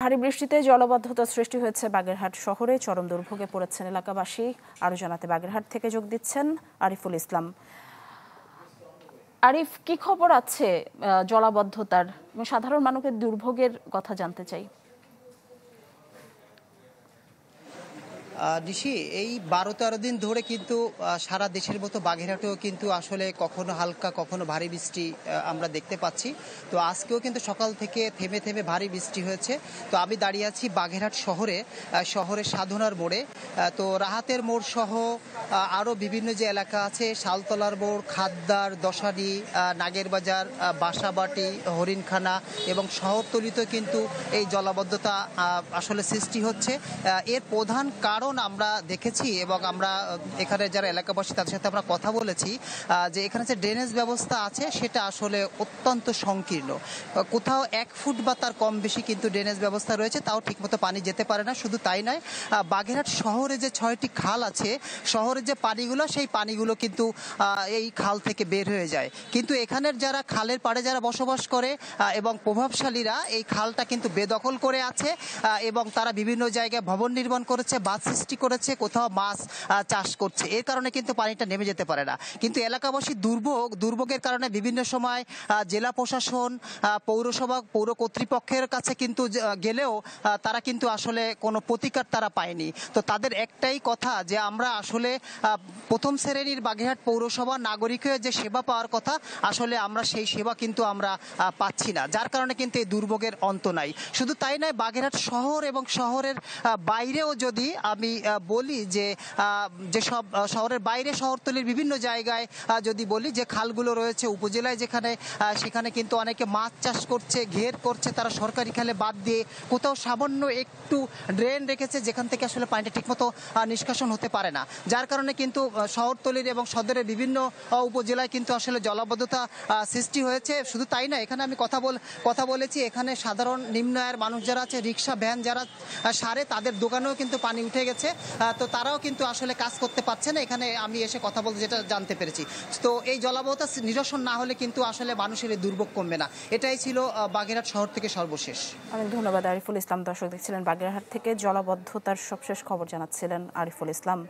ভারী বৃষ্টিতে জলাবদ্ধতা সৃষ্টি হয়েছে বাগেরহাট শহরে। চরম দুর্ভোগে পড়েছেন এলাকাবাসী। আরও জানাতে বাগেরহাট থেকে যোগ দিচ্ছেন আরিফুল ইসলাম। আরিফ, কি খবর আছে জলাবদ্ধতার এবং সাধারণ মানুষের দুর্ভোগের কথা জানতে চাই। নিশি, এই 12-13 দিন ধরে কিন্তু সারা দেশের মতো বাগেরহাটেও কিন্তু আসলে কখনো হালকা কখনো ভারী বৃষ্টি আমরা দেখতে পাচ্ছি। তো আজকেও কিন্তু সকাল থেকে থেমে থেমে ভারী বৃষ্টি হয়েছে। তো আমি দাঁড়িয়ে আছি বাগেরহাট শহরের সাধনার মোড়ে। তো রাহাতের মোড় সহ আরও বিভিন্ন যে এলাকা আছে, শালতলার মোড়, খাদ্দার, দশানি, নাগেরবাজার, বাসাবাটি, হরিণখানা এবং শহরতলিতেও কিন্তু এই জলাবদ্ধতা আসলে সৃষ্টি হচ্ছে। এর প্রধান কারণ আমরা দেখেছি এবং আমরা এখানে যারা এলাকাবাসী তাদের সাথে আমরা কথা বলেছি যে এখানে যে ড্রেনেজ ব্যবস্থা আছে সেটা আসলে অত্যন্ত সংকীর্ণ। কোথাও 1 ফুট বা তার কম বেশি কিন্তু ড্রেনেজ ব্যবস্থা রয়েছে, তাও ঠিকমতো পানি যেতে পারে না। শুধু তাই নয়, বাগেরহাট শহরে যে 6টি খাল আছে, শহরের যে পানিগুলো সেই পানিগুলো কিন্তু এই খাল থেকে বের হয়ে যায়। কিন্তু এখানের যারা খালের পাড়ে যারা বসবাস করে এবং প্রভাবশালীরা এই খালটা কিন্তু বেদখল করে আছে এবং তারা বিভিন্ন জায়গায় ভবন নির্মাণ করেছে, বাঁধ সৃষ্টি করেছে, কোথাও মাছ চাষ করছে। এর কারণে কিন্তু পানিটা নেমে যেতে পারে না। কিন্তু এলাকাবাসীর দুর্ভোগের কারণে বিভিন্ন সময় জেলা প্রশাসন, পৌরসভা, পৌর কর্তৃপক্ষের কাছে কিন্তু গেলেও তারা কিন্তু আসলে কোনো প্রতিকার তারা পায়নি। তো তাদের একটাই কথা যে আমরা আসলে প্রথম শ্রেণীর বাগেরহাট পৌরসভা নাগরিকের যে সেবা পাওয়ার কথা, আসলে আমরা সেই সেবা কিন্তু আমরা পাচ্ছি না, যার কারণে কিন্তু এই দুর্ভোগের অন্ত নাই। শুধু তাই নয়, বাগেরহাট শহর এবং শহরের বাইরেও যদি আমি বলি যে যেসব শহরের বাইরে শহরতলির বিভিন্ন জায়গায় যদি বলি যে খালগুলো রয়েছে উপজেলায়, সেখানে কিন্তু অনেকে মাছ চাষ করছে, ঘের করছে, তারা সরকারি খালে বাদ দিয়ে কোথাও সামান্য একটু ড্রেন রেখেছে যেখান থেকে আসলে পানিটা ঠিকমতো নিষ্কাশন হতে পারে না, যার কারণে কিন্তু শহরতলির এবং সদরের বিভিন্ন উপজেলায় কিন্তু আসলে জলাবদ্ধতা সৃষ্টি হয়েছে। শুধু তাই না, এখানে আমি কথা বলেছি, এখানে সাধারণ নিম্ন আয়ের মানুষ যারা আছে, রিক্সা ভ্যান যারা সারে, তাদের দোকানেও কিন্তু পানি উঠে গেছে। তো তারাও কিন্তু আসলে কাজ করতে পারছে না। এখানে আমি এসে কথা বলতে যেটা জানতে পেরেছি, তো এই জলাবদ্ধতা নিরসন না হলে কিন্তু আসলে মানুষের এই দুর্ভোগ কমবে না। এটাই ছিল বাগেরহাট শহর থেকে সর্বশেষ। অনেক ধন্যবাদ আরিফুল ইসলাম। দর্শক দেখছিলেন বাগেরহাট থেকে জলাবদ্ধতার সবশেষ খবর জানাচ্ছিলেন আরিফুল ইসলাম।